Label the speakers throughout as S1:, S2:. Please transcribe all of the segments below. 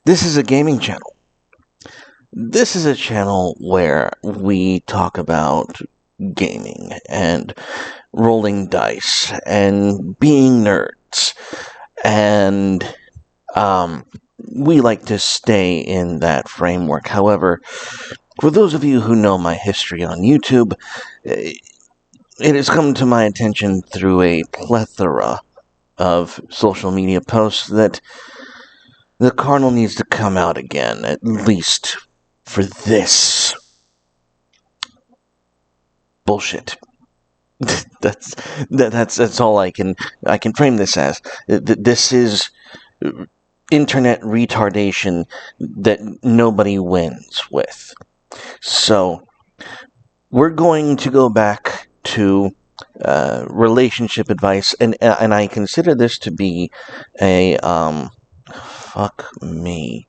S1: This is a gaming channel. This is a channel where we talk about gaming and rolling dice and being nerds. And we like to stay in that framework. However, for those of you who know my history on YouTube, it has come to my attention through a plethora of social media posts that the Cardinal needs to come out again, at least for this bullshit. That's all I can frame this as. This is internet retardation that nobody wins with. So we're going to go back to relationship advice, and I consider this to be a fuck me.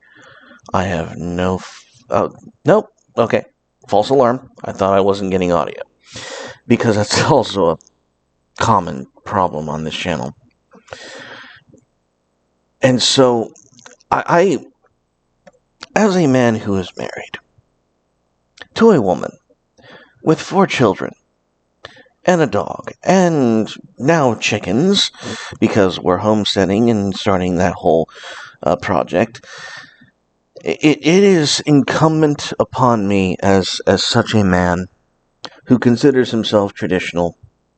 S1: I have no. Oh, nope. Okay. False alarm. I thought I wasn't getting audio. Because that's also a common problem on this channel. And so, I as a man who is married to a woman with 4 children and a dog, and now chickens, because we're homesteading and starting that whole project, it is incumbent upon me as such a man who considers himself traditional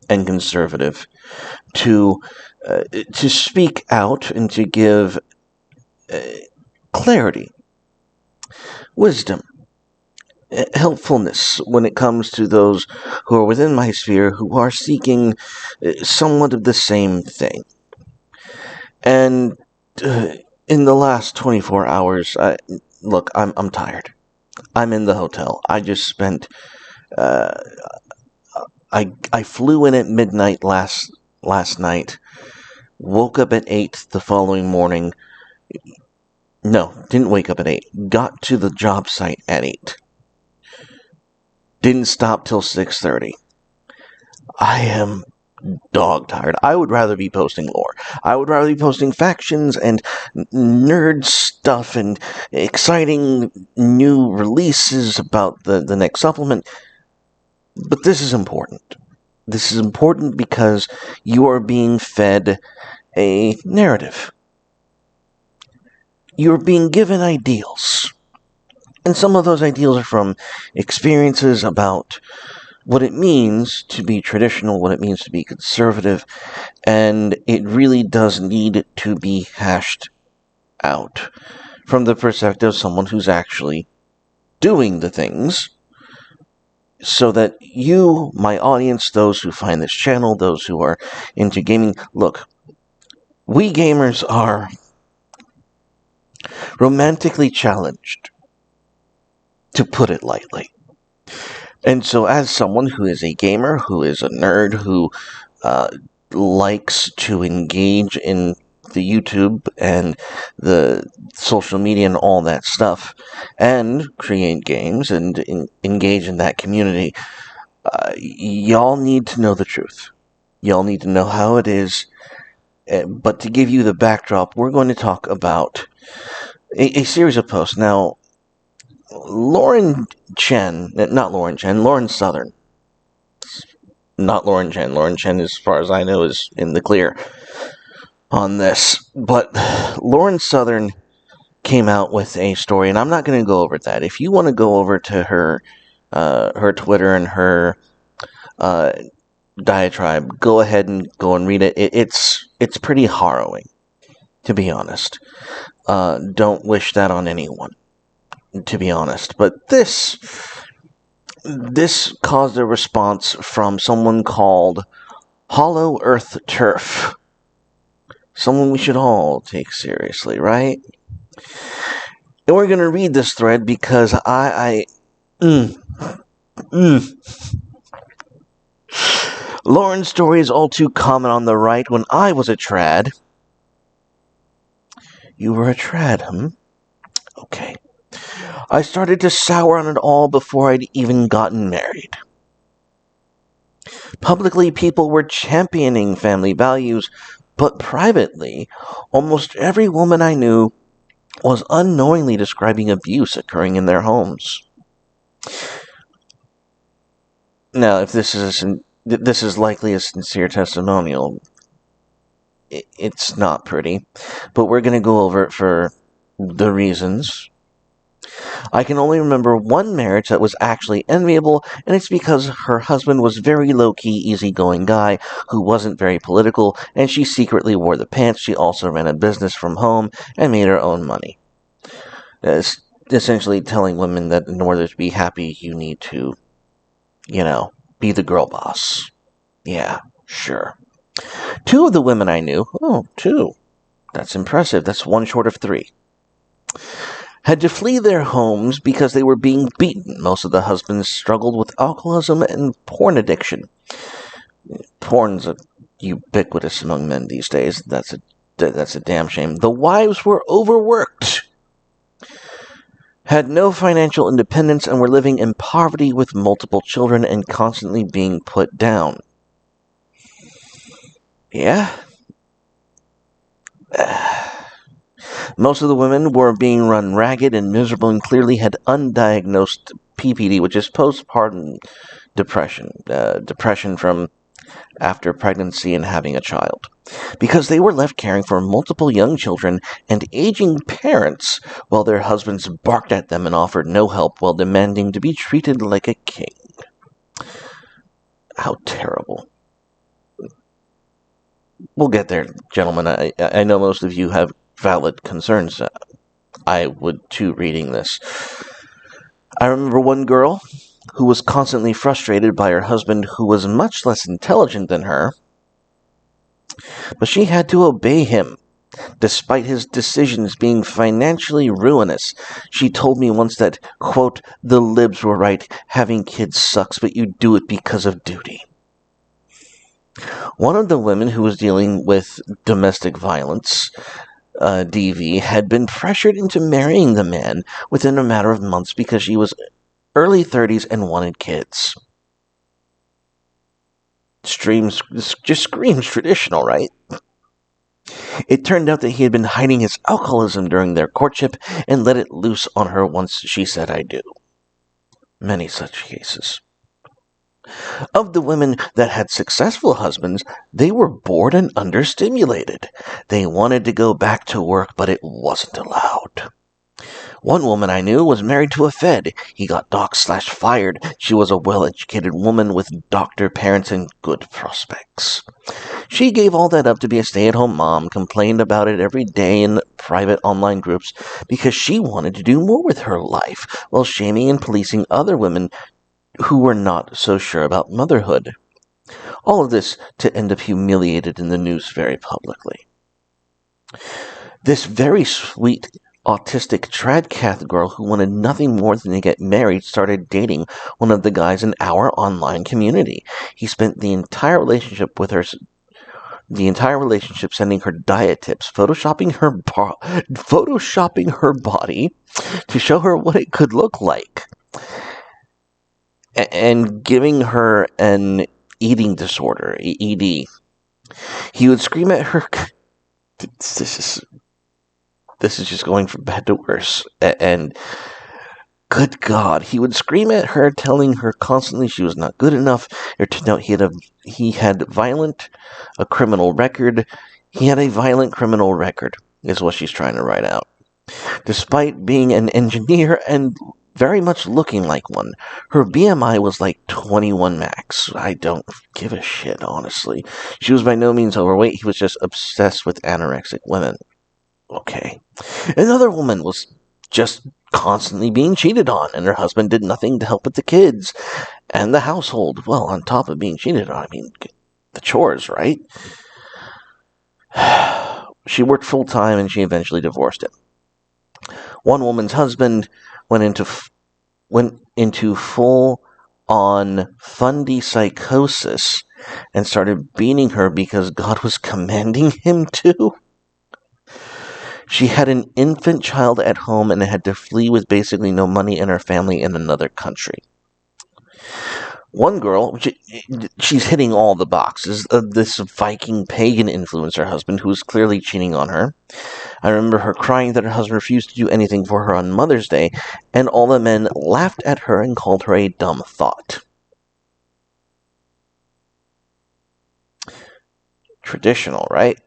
S1: and conservative to speak out and to give clarity, wisdom, helpfulness when it comes to those who are within my sphere who are seeking somewhat of the same thing. And in the last 24 hours, look, I'm tired. I'm in the hotel. I just spent. I flew in at midnight last night. Woke up at 8 the following morning. No, didn't wake up at 8. Got to the job site at 8. Didn't stop till 6:30. I am dog tired. I would rather be posting lore. I would rather be posting factions and nerd stuff and exciting new releases about the next supplement. But this is important. This is important because you are being fed a narrative. You're being given ideals. And some of those ideals are from experiences about what it means to be traditional, what it means to be conservative, and it really does need to be hashed out from the perspective of someone who's actually doing the things, so that you, my audience, those who find this channel, those who are into gaming, look, we gamers are romantically challenged, to put it lightly. And so as someone who is a gamer, who is a nerd, who likes to engage in the YouTube and the social media and all that stuff, and create games and engage in that community, y'all need to know the truth. Y'all need to know how it is. But to give you the backdrop, we're going to talk about a series of posts. Now, Lauren Southern. Not Lauren Chen. Lauren Chen, as far as I know, is in the clear on this. But Lauren Southern came out with a story, and I'm not going to go over that. If you want to go over to her Twitter and her diatribe, go ahead and go and read it. It's pretty harrowing, to be honest. Don't wish that on anyone, to be honest. But this caused a response from someone called Hollow Earth Turf. Someone we should all take seriously, right? And we're going to read this thread because Lauren's story is all too common on the right. When I was a trad. You were a trad, Okay. I started to sour on it all before I'd even gotten married. Publicly, people were championing family values, but privately, almost every woman I knew was unknowingly describing abuse occurring in their homes. Now, if this is likely a sincere testimonial, it's not pretty, but we're going to go over it for the reasons. I can only remember one marriage that was actually enviable, and it's because her husband was a very low-key, easygoing guy who wasn't very political, and she secretly wore the pants. She also ran a business from home and made her own money. It's essentially telling women that in order to be happy, you need to, be the girl boss. Yeah, sure. 2 of the women I knew, 2. That's impressive. That's 1 short of 3. Had to flee their homes because they were being beaten. Most of the husbands struggled with alcoholism and porn addiction. Porn's ubiquitous among men these days. That's a damn shame. The wives were overworked, had no financial independence, and were living in poverty with multiple children and constantly being put down. Yeah. Most of the women were being run ragged and miserable and clearly had undiagnosed PPD, which is postpartum depression. Depression from after pregnancy and having a child. Because they were left caring for multiple young children and aging parents while their husbands barked at them and offered no help while demanding to be treated like a king. How terrible. We'll get there, gentlemen. I know most of you have valid concerns. I would too, reading this. I remember one girl who was constantly frustrated by her husband, who was much less intelligent than her, but she had to obey him, despite his decisions being financially ruinous. She told me once that, quote, the libs were right, having kids sucks, but you do it because of duty. One of the women who was dealing with domestic violence, DV, had been pressured into marrying the man within a matter of months because she was early 30s and wanted kids. Just screams traditional, right? It turned out that he had been hiding his alcoholism during their courtship and let it loose on her once she said, I do. Many such cases. Of the women that had successful husbands, they were bored and understimulated. They wanted to go back to work, but it wasn't allowed. One woman I knew was married to a Fed. He got docked/fired. She was a well-educated woman with doctor parents and good prospects. She gave all that up to be a stay-at-home mom, complained about it every day in private online groups because she wanted to do more with her life, while shaming and policing other women who were not so sure about motherhood. All of this to end up humiliated in the news very publicly. This very sweet autistic tradcath girl who wanted nothing more than to get married started dating one of the guys in our online community. He spent the entire relationship sending her diet tips, photoshopping her body to show her what it could look like, and giving her an eating disorder, ED. He would scream at her. This is just going from bad to worse. And good God, he would scream at her, telling her constantly she was not good enough. It turned out he had a criminal record. He had a violent criminal record, is what she's trying to write out. Despite being an engineer and very much looking like one, her BMI was like 21 max. I don't give a shit, honestly. She was by no means overweight. He was just obsessed with anorexic women. Okay. Another woman was just constantly being cheated on, and her husband did nothing to help with the kids and the household. Well, on top of being cheated on, I mean, the chores, right? She worked full-time, and she eventually divorced him. One woman's husband went into full-on fundy psychosis and started beating her because God was commanding him to. She had an infant child at home and had to flee with basically no money and her family in another country. One girl, she's hitting all the boxes of this Viking pagan influencer husband who's clearly cheating on her. I remember her crying that her husband refused to do anything for her on Mother's Day, and all the men laughed at her and called her a dumb thought. Traditional, right?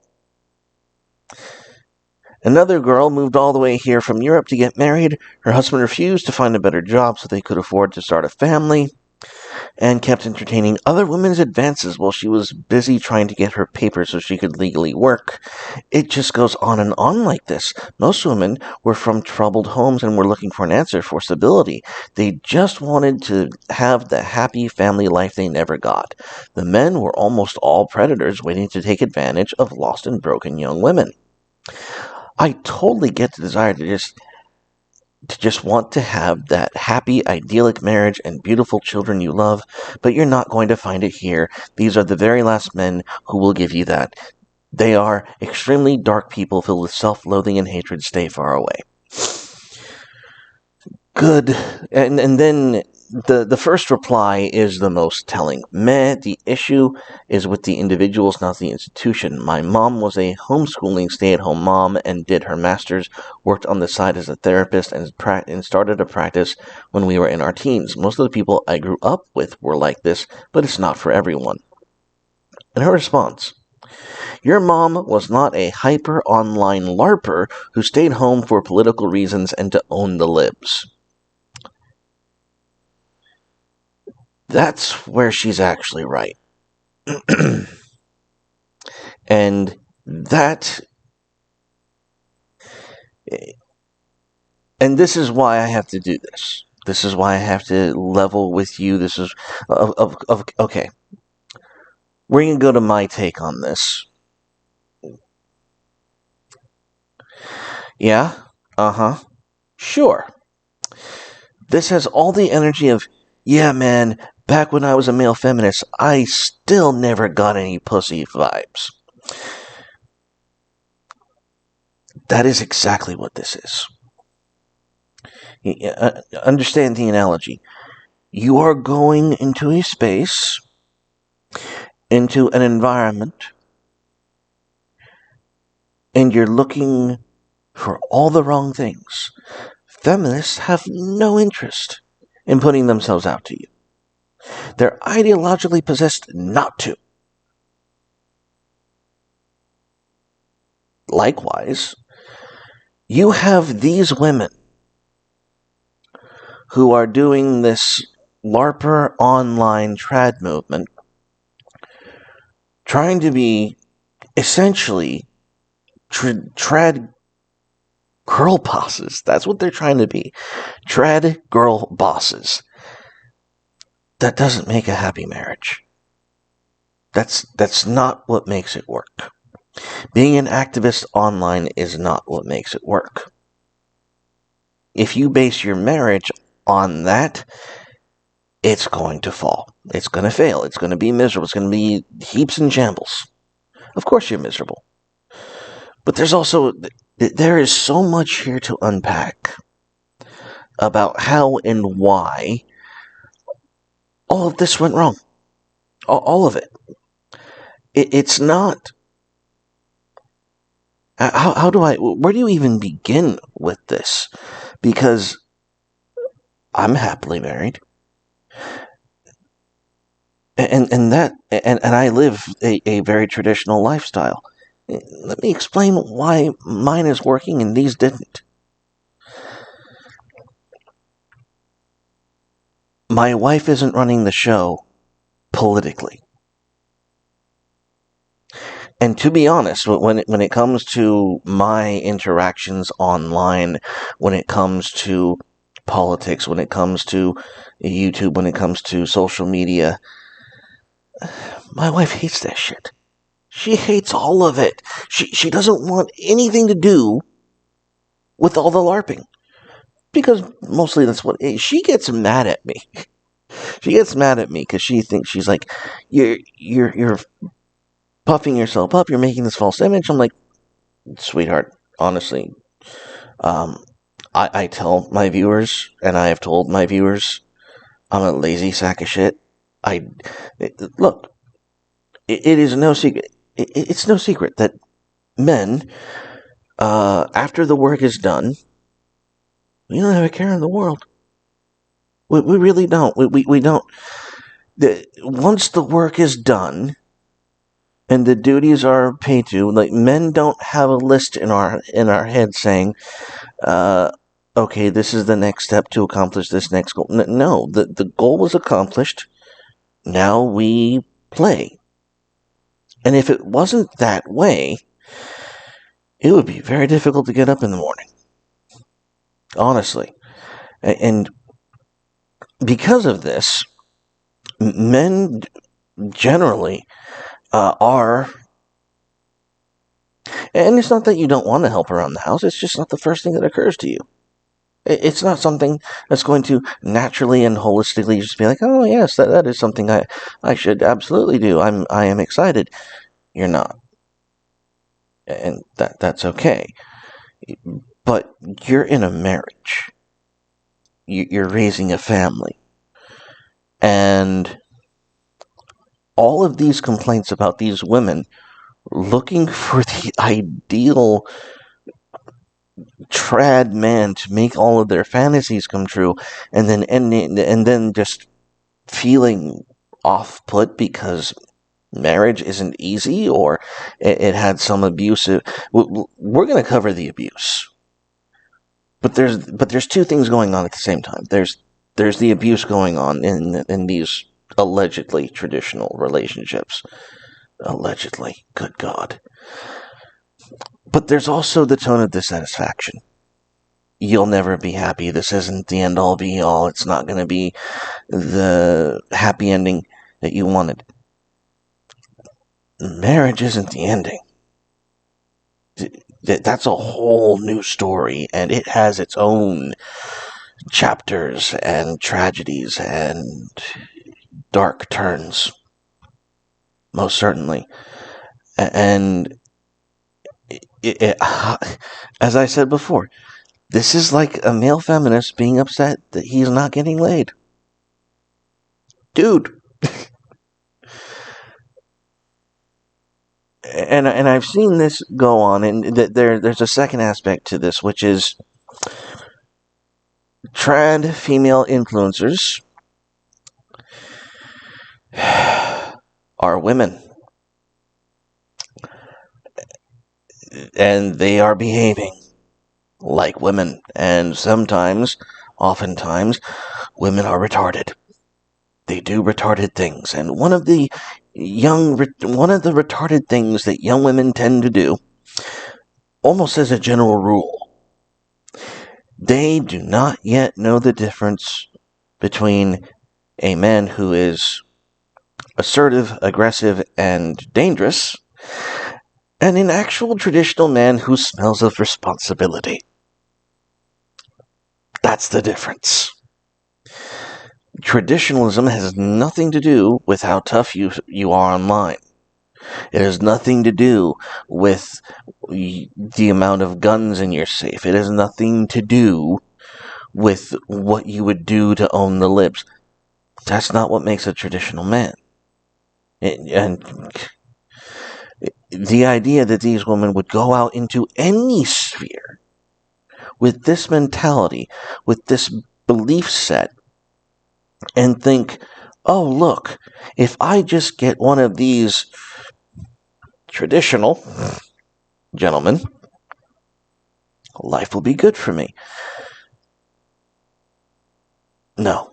S1: Another girl moved all the way here from Europe to get married. Her husband refused to find a better job so they could afford to start a family, and kept entertaining other women's advances while she was busy trying to get her papers so she could legally work. It just goes on and on like this. Most women were from troubled homes and were looking for an answer for stability. They just wanted to have the happy family life they never got. The men were almost all predators waiting to take advantage of lost and broken young women. I totally get the desire to just want to have that happy, idyllic marriage and beautiful children you love, but you're not going to find it here. These are the very last men who will give you that. They are extremely dark people filled with self-loathing and hatred. Stay far away. Good. And then the first reply is the most telling. The issue is with the individuals, not the institution. My mom was a homeschooling stay-at-home mom and did her master's, worked on the side as a therapist, and started a practice when we were in our teens. Most of the people I grew up with were like this, but it's not for everyone. And her response: your mom was not a hyper-online LARPer who stayed home for political reasons and to own the libs. That's where she's actually right. And this is why I have to do this. This is why I have to level with you. This is, okay. We're going to go to my take on this. Yeah? Uh-huh. Sure. This has all the energy of, yeah, man, back when I was a male feminist, I still never got any pussy vibes. That is exactly what this is. Understand the analogy. You are going into a space, into an environment, and you're looking for all the wrong things. Feminists have no interest in putting themselves out to you. They're ideologically possessed not to. Likewise, you have these women who are doing this LARPer online trad movement, trying to be essentially trad girl bosses. That's what they're trying to be. Trad girl bosses. That doesn't make a happy marriage. That's not what makes it work. Being an activist online is not what makes it work. If you base your marriage on that, it's going to fall. It's going to fail. It's going to be miserable. It's going to be heaps and shambles. Of course you're miserable. But there is so much here to unpack about how and why all of this went wrong. All of it. It's not... where do you even begin with this? Because I'm happily married. And I live a very traditional lifestyle. Let me explain why mine is working and these didn't. My wife isn't running the show politically. And to be honest, when it comes to my interactions online, when it comes to politics, when it comes to YouTube, when it comes to social media, my wife hates that shit. She hates all of it. She doesn't want anything to do with all the LARPing. Because mostly that's what... She gets mad at me. She gets mad at me because she thinks, she's like, you're puffing yourself up, you're making this false image. I'm like, sweetheart, honestly, I tell my viewers, and I have told my viewers, I'm a lazy sack of shit. Look, it is no secret. It's no secret that men after the work is done, we don't have a care in the world. We really don't. We don't. Once the work is done and the duties are paid to, like, men don't have a list in our head saying, okay, this is the next step to accomplish this next goal. No, the goal was accomplished. Now we play. And if it wasn't that way, it would be very difficult to get up in the morning. Honestly. And because of this, men generally are, and it's not that you don't want to help around the house, it's just not the first thing that occurs to you. It's not something that's going to naturally and holistically just be like, oh yes, that is something I should absolutely do. I am excited. You're not. And that's okay. But you're in a marriage. You're raising a family. And all of these complaints about these women looking for the ideal trad man to make all of their fantasies come true, and then just feeling off put because marriage isn't easy, or it had some abusive. We're going to cover the abuse, but there's two things going on at the same time. There's the abuse going on in these allegedly traditional relationships. Allegedly, good God. But there's also the tone of dissatisfaction. You'll never be happy. This isn't the end all be all. It's not going to be the happy ending that you wanted. Marriage isn't the ending. That's a whole new story, and it has its own chapters and tragedies and dark turns. Most certainly. And as I said before, this is like a male feminist being upset that he's not getting laid. Dude. And I've seen this go on, and there's a second aspect to this, which is trad female influencers are women. And they are behaving like women. And oftentimes, women are retarded. They do retarded things. And one of the retarded things that young women tend to do, almost as a general rule, they do not yet know the difference between a man who is assertive, aggressive, and dangerous, and an actual traditional man who smells of responsibility. That's the difference. Traditionalism has nothing to do with how tough you are online. It has nothing to do with the amount of guns in your safe. It has nothing to do with what you would do to own the libs. That's not what makes a traditional man. And the idea that these women would go out into any sphere with this mentality, with this belief set, and think, oh, look, if I just get one of these traditional gentlemen, life will be good for me. No.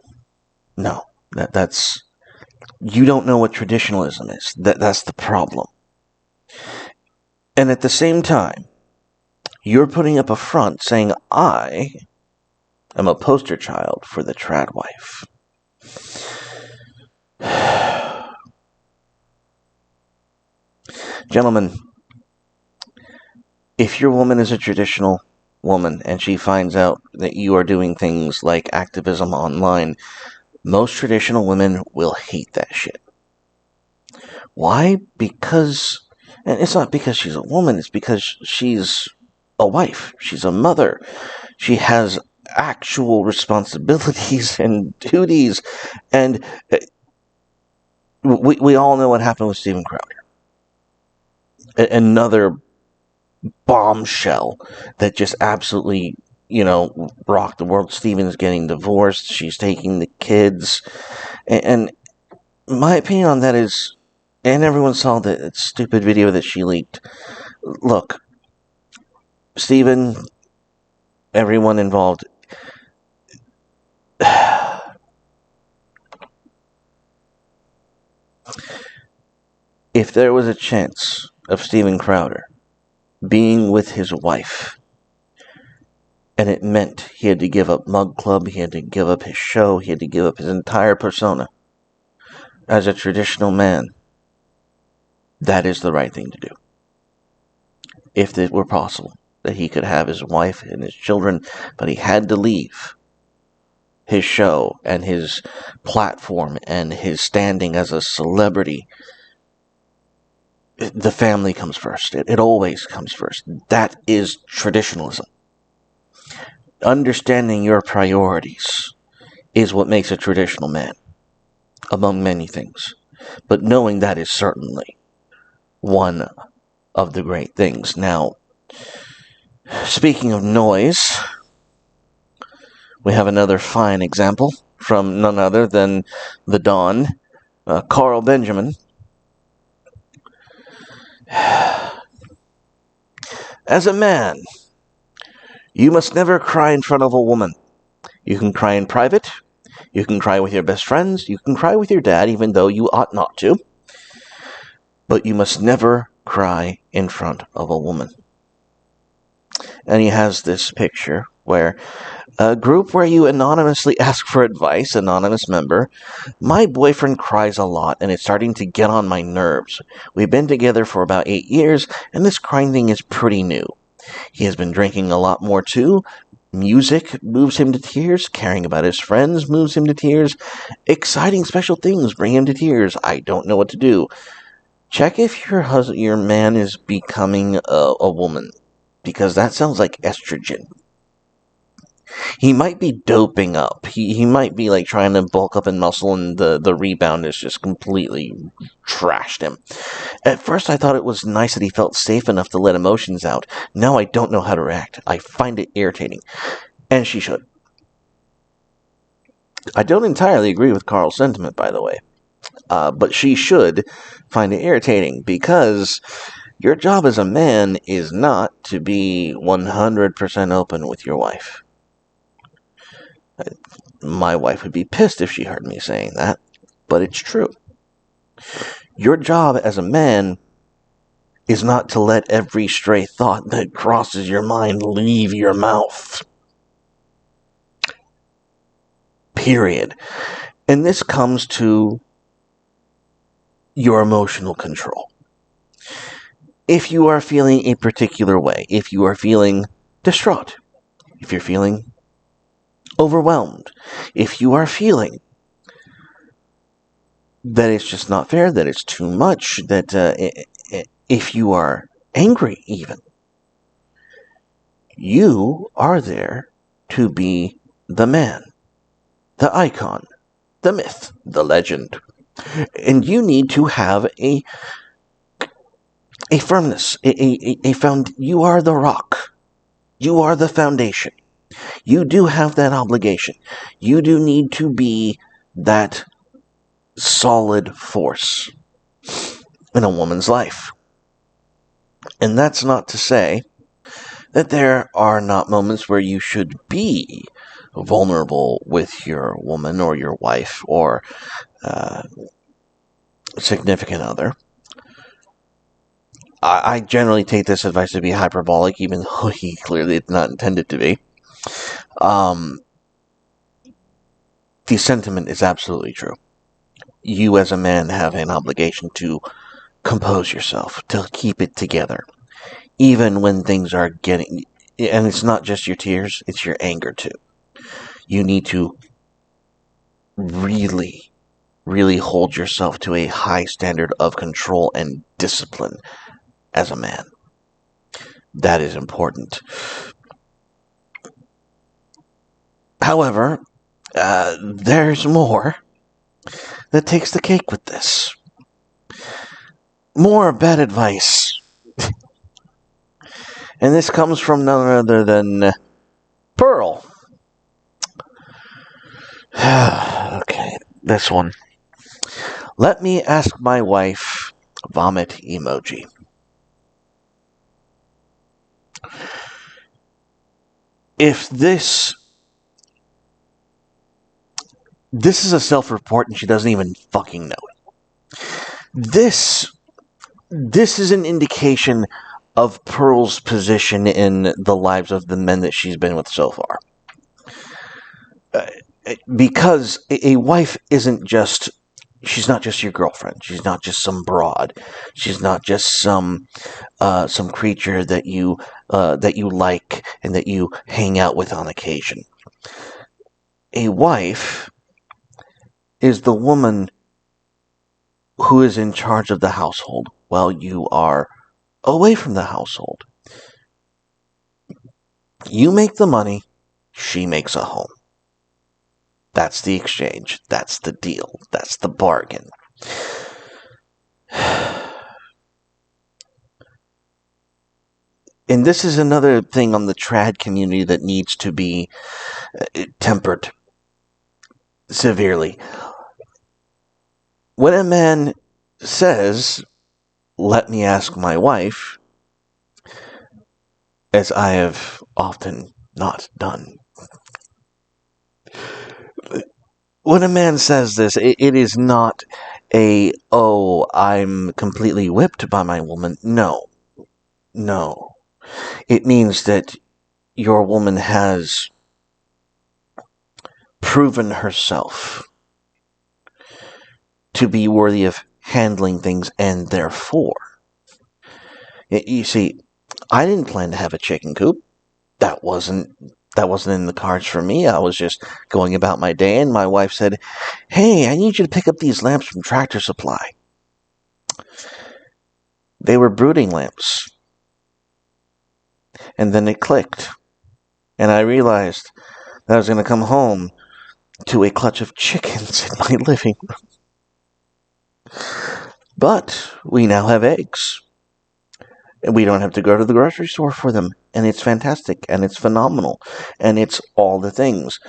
S1: That's you don't know what traditionalism is. That's the problem. And at the same time, you're putting up a front saying, I am a poster child for the trad wife. Gentlemen, if your woman is a traditional woman and she finds out that you are doing things like activism online, most traditional women will hate that shit. Why? Because, and it's not because she's a woman, it's because she's a wife, she's a mother, she has actual responsibilities and duties, and we all know what happened with Steven Crowder. Another bombshell that just absolutely, rocked the world. Steven's getting divorced. She's taking the kids. And my opinion on that is, and everyone saw the stupid video that she leaked. Look, Steven, everyone involved, if there was a chance of Steven Crowder being with his wife, and it meant he had to give up Mug Club, he had to give up his show, he had to give up his entire persona as a traditional man, that is the right thing to do. If it were possible that he could have his wife and his children, but he had to leave his show and his platform and his standing as a celebrity, the family comes first. It always comes first. That is traditionalism. Understanding your priorities is what makes a traditional man, among many things. But knowing that is certainly one of the great things. Now, speaking of noise, we have another fine example from none other than the Don, Carl Benjamin. As a man, you must never cry in front of a woman. You can cry in private. You can cry with your best friends. You can cry with your dad, even though you ought not to. But you must never cry in front of a woman. And he has this picture where a group where you anonymously ask for advice, anonymous member. My boyfriend cries a lot, and it's starting to get on my nerves. We've been together for about 8 years, and this crying thing is pretty new. He has been drinking a lot more too. Music moves him to tears. Caring about his friends moves him to tears. Exciting special things bring him to tears. I don't know what to do. Check if your man is becoming a woman, because that sounds like estrogen. He might be doping up. He might be like trying to bulk up in muscle, and the rebound has just completely trashed him. At first I thought it was nice that he felt safe enough to let emotions out. Now I don't know how to react. I find it irritating. And she should. I don't entirely agree with Carl's sentiment, by the way. But she should find it irritating, because your job as a man is not to be 100% open with your wife. My wife would be pissed if she heard me saying that, but it's true. Your job as a man is not to let every stray thought that crosses your mind leave your mouth. Period. And this comes to your emotional control. If you are feeling a particular way, if you are feeling distraught, if you're feeling overwhelmed, if you are feeling that it's just not fair, that it's too much, that if you are angry even, you are there to be the man, the icon, the myth, the legend. And you need to have a firmness, you are the rock. You are the foundation. You do have that obligation. You do need to be that solid force in a woman's life. And that's not to say that there are not moments where you should be vulnerable with your woman or your wife or significant other. I generally take this advice to be hyperbolic, even though he clearly did not intend it to be. The sentiment is absolutely true. You as a man have an obligation to compose yourself, to keep it together, even when things are getting... And it's not just your tears, it's your anger too. You need to really, really hold yourself to a high standard of control and discipline as a man. That is important. However, there's more that takes the cake with this. More bad advice. And this comes from none other than Pearl. Okay, this one. Let me ask my wife, vomit emoji. If this is a self-report and she doesn't even fucking know it. This is an indication of Pearl's position in the lives of the men that she's been with so far. Because a wife isn't just, she's not just your girlfriend. She's not just some broad. She's not just some creature that you like and that you hang out with on occasion. A wife is the woman who is in charge of the household while you are away from the household. You make the money, she makes a home. That's the exchange. That's the deal. That's the bargain. And this is another thing on the trad community that needs to be tempered severely. When a man says, let me ask my wife, as I have often not done. When a man says this, it is not oh, I'm completely whipped by my woman. No. It means that your woman has proven herself to be worthy of handling things, and therefore, you see, I didn't plan to have a chicken coop. That wasn't in the cards for me. I was just going about my day, and my wife said, hey, I need you to pick up these lamps from Tractor Supply. They were brooding lamps. And then it clicked. And I realized that I was going to come home to a clutch of chickens in my living room. But we now have eggs. And we don't have to go to the grocery store for them. And it's fantastic. And it's phenomenal. And it's all the things.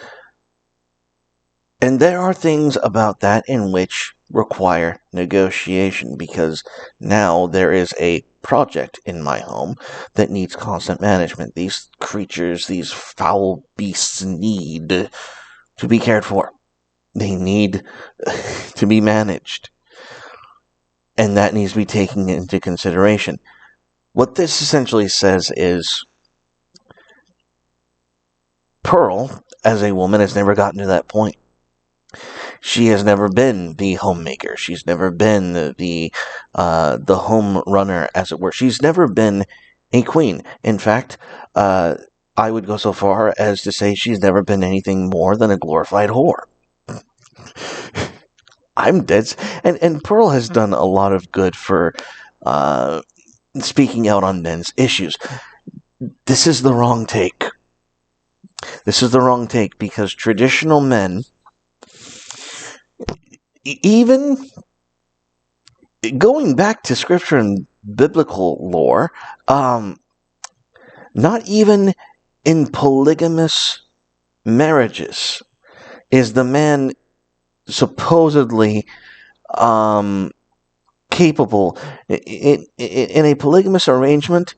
S1: And there are things about that in which require negotiation, because now there is a project in my home that needs constant management. These creatures, these foul beasts need to be cared for. They need to be managed. And that needs to be taken into consideration. What this essentially says is Pearl, as a woman, has never gotten to that point. She has never been the homemaker. She's never been the home runner, as it were. She's never been a queen. In fact, I would go so far as to say she's never been anything more than a glorified whore. I'm dead. And Pearl has done a lot of good for speaking out on men's issues. This is the wrong take. This is the wrong take, because traditional men, even going back to scripture and biblical lore, not even in polygamous marriages is the man supposedly capable. In a polygamous arrangement,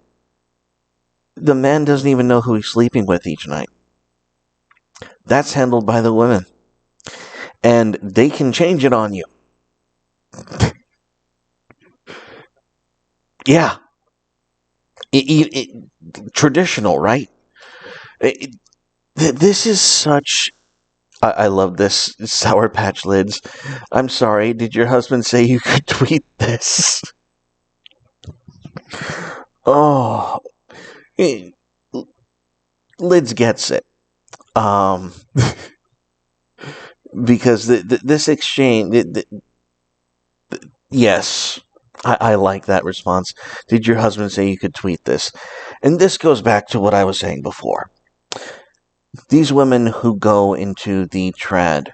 S1: the man doesn't even know who he's sleeping with each night. That's handled by the women. And they can change it on you. Yeah. Traditional, right? This is such... I love this. Sour Patch Lids. I'm sorry, did your husband say you could tweet this? Oh. Lids gets it. Because this exchange... yes, I like that response. Did your husband say you could tweet this? And this goes back to what I was saying before. These women who go into the trad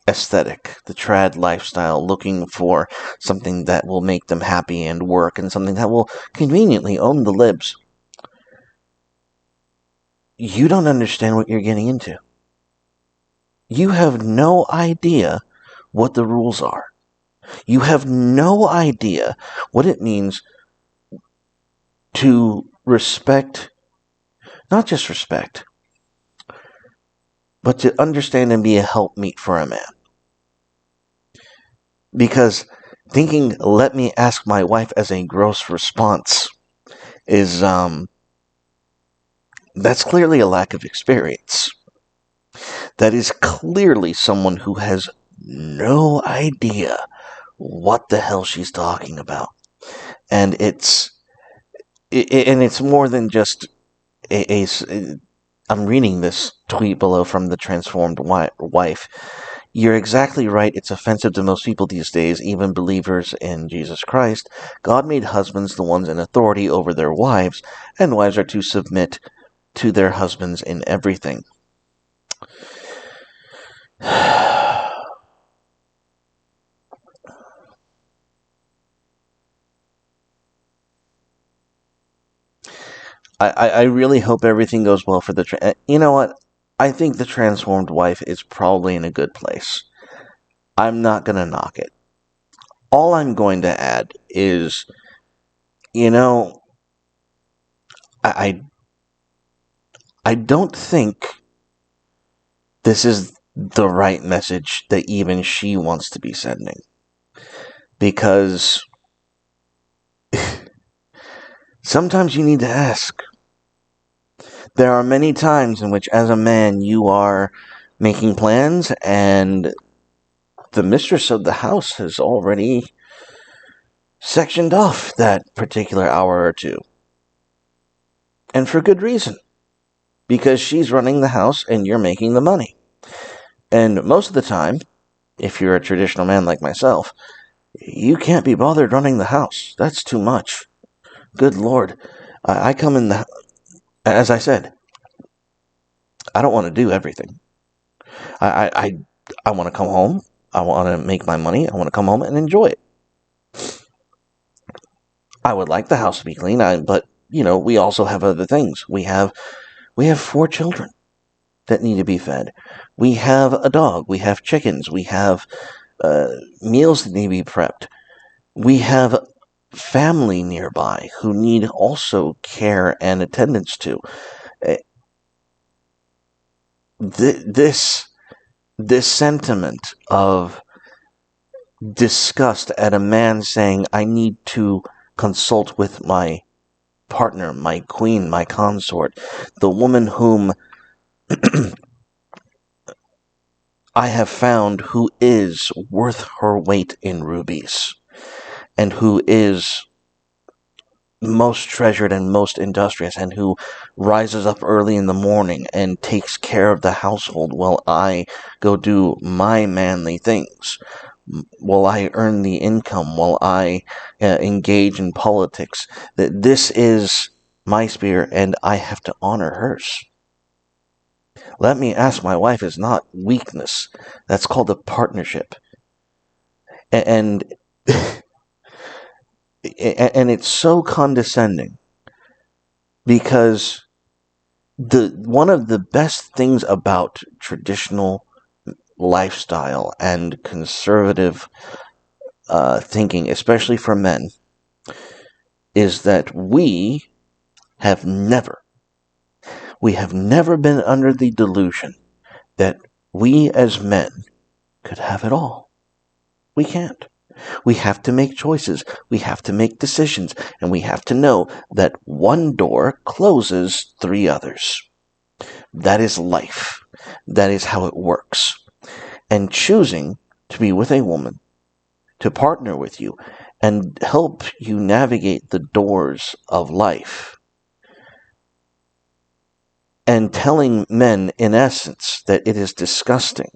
S1: aesthetic, the trad lifestyle, looking for something that will make them happy and work, and something that will conveniently own the libs. you don't understand what you're getting into. You have no idea what the rules are. You have no idea what it means to respect, not just respect, but to understand and be a helpmeet for a man. Because thinking, let me ask my wife as a gross response is, that's clearly a lack of experience. That is clearly someone who has no idea what the hell she's talking about. And it's more than just I'm reading this tweet below from the transformed wife. You're exactly right. It's offensive to most people these days, even believers in Jesus Christ. God made husbands the ones in authority over their wives, and wives are to submit to their husbands in everything. I really hope everything goes well for the... You know what? I think the transformed wife is probably in a good place. I'm not going to knock it. All I'm going to add is, I don't think this is the right message that even she wants to be sending. Because sometimes you need to ask. There are many times in which, as a man, you are making plans and the mistress of the house has already sectioned off that particular hour or two. And for good reason. Because she's running the house and you're making the money. And most of the time, if you're a traditional man like myself, you can't be bothered running the house. That's too much. Good Lord. I come in the... As I said, I don't want to do everything. I want to come home. I want to make my money. I want to come home and enjoy it. I would like the house to be clean, but, we also have other things. We have 4 children that need to be fed. We have a dog. We have chickens. We have meals that need to be prepped. We have family nearby who need also care and attendance to. This sentiment of disgust at a man saying, I need to consult with my partner, my queen, my consort, the woman whom I have found who is worth her weight in rubies, and who is most treasured and most industrious, and who rises up early in the morning and takes care of the household while I go do my manly things, while I earn the income, while I engage in politics. That this is my sphere, and I have to honor hers. Let me ask my wife is not weakness. That's called a partnership. And and it's so condescending, because one of the best things about traditional lifestyle and conservative thinking, especially for men, is that we have never been under the delusion that we as men could have it all. We can't. We have to make choices. We have to make decisions. And we have to know that one door closes 3 others. That is life. That is how it works. And choosing to be with a woman, to partner with you, and help you navigate the doors of life, and telling men, in essence, that it is disgusting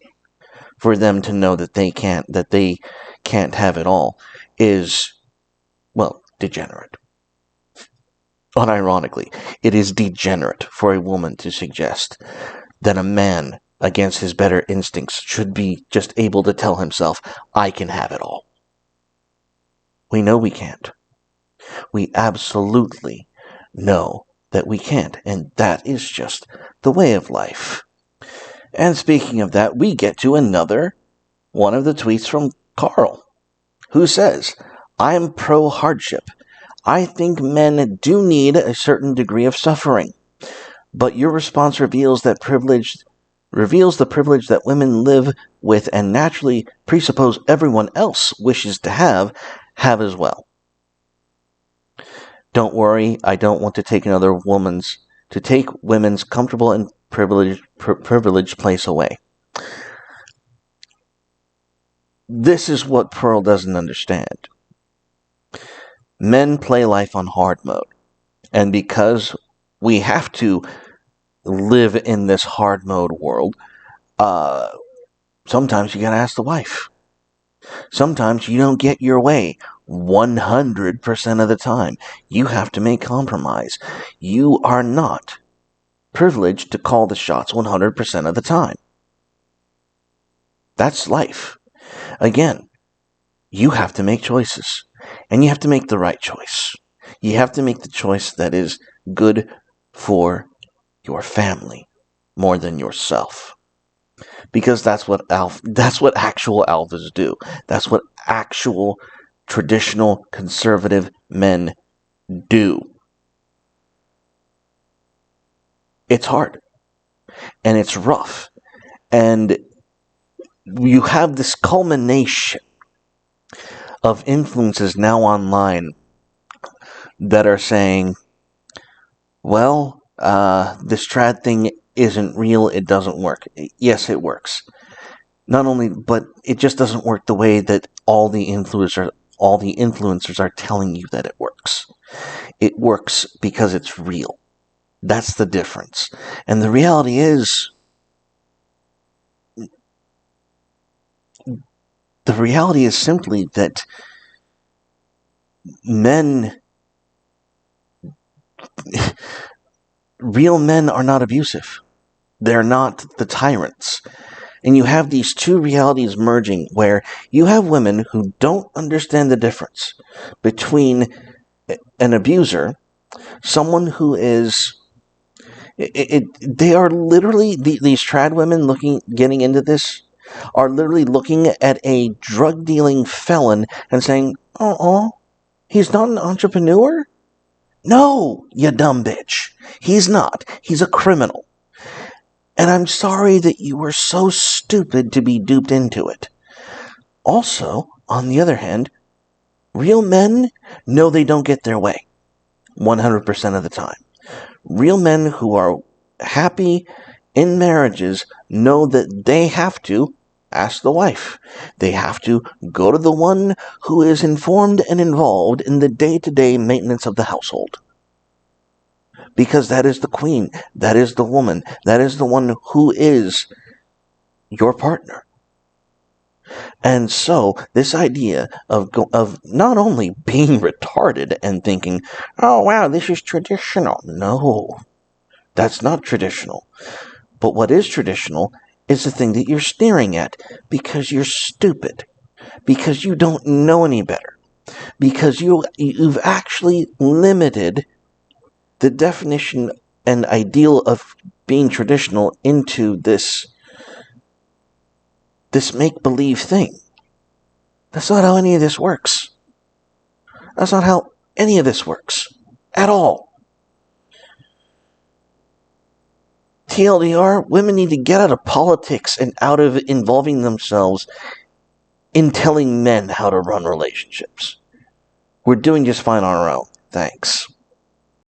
S1: for them to know that they can't have it all, is, well, degenerate. Unironically, it is degenerate for a woman to suggest that a man, against his better instincts, should be just able to tell himself, I can have it all. We know we can't. We absolutely know that we can't, and that is just the way of life. And speaking of that, we get to another one of the tweets from Carl, who says, I'm pro-hardship. I think men do need a certain degree of suffering, but your response reveals the privilege that women live with and naturally presuppose everyone else wishes to have as well. Don't worry, I don't want to take women's comfortable and privileged place away. This is what Pearl doesn't understand. Men play life on hard mode, and because we have to live in this hard mode world, sometimes you gotta ask the wife. Sometimes you don't get your way 100% of the time. You have to make compromise. You are not privileged to call the shots 100% of the time. That's life. Again, you have to make choices, and you have to make the right choice. You have to make the choice that is good for your family more than yourself. Because that's what actual alphas do. That's what actual traditional conservative men do. It's hard. And it's rough. And you have this culmination of influences now online that are saying, well, this trad thing isn't real, it doesn't work. Yes, it works. Not only, but it just doesn't work the way that all the influencers are telling you that it works. It works because it's real. That's the difference. And the reality is, simply that real men are not abusive. They're not the tyrants. And you have these two realities merging where you have women who don't understand the difference between an abuser, someone who is... they are literally... These trad women getting into this are literally looking at a drug-dealing felon and saying, oh, he's not an entrepreneur? No, you dumb bitch. He's not. He's a criminal. And I'm sorry that you were so stupid to be duped into it. Also, on the other hand, real men know they don't get their way 100% of the time. Real men who are happy in marriages know that they have to ask the wife. They have to go to the one who is informed and involved in the day-to-day maintenance of the household. Because that is the queen, that is the woman, that is the one who is your partner. And so, this idea of not only being retarded and thinking, oh wow, this is traditional. No, that's not traditional. But what is traditional is the thing that you're staring at because you're stupid, because you don't know any better, because you've actually limited the definition and ideal of being traditional into this make-believe thing. That's not how any of this works. That's not how any of this works. At all. TLDR, women need to get out of politics and out of involving themselves in telling men how to run relationships. We're doing just fine on our own. Thanks.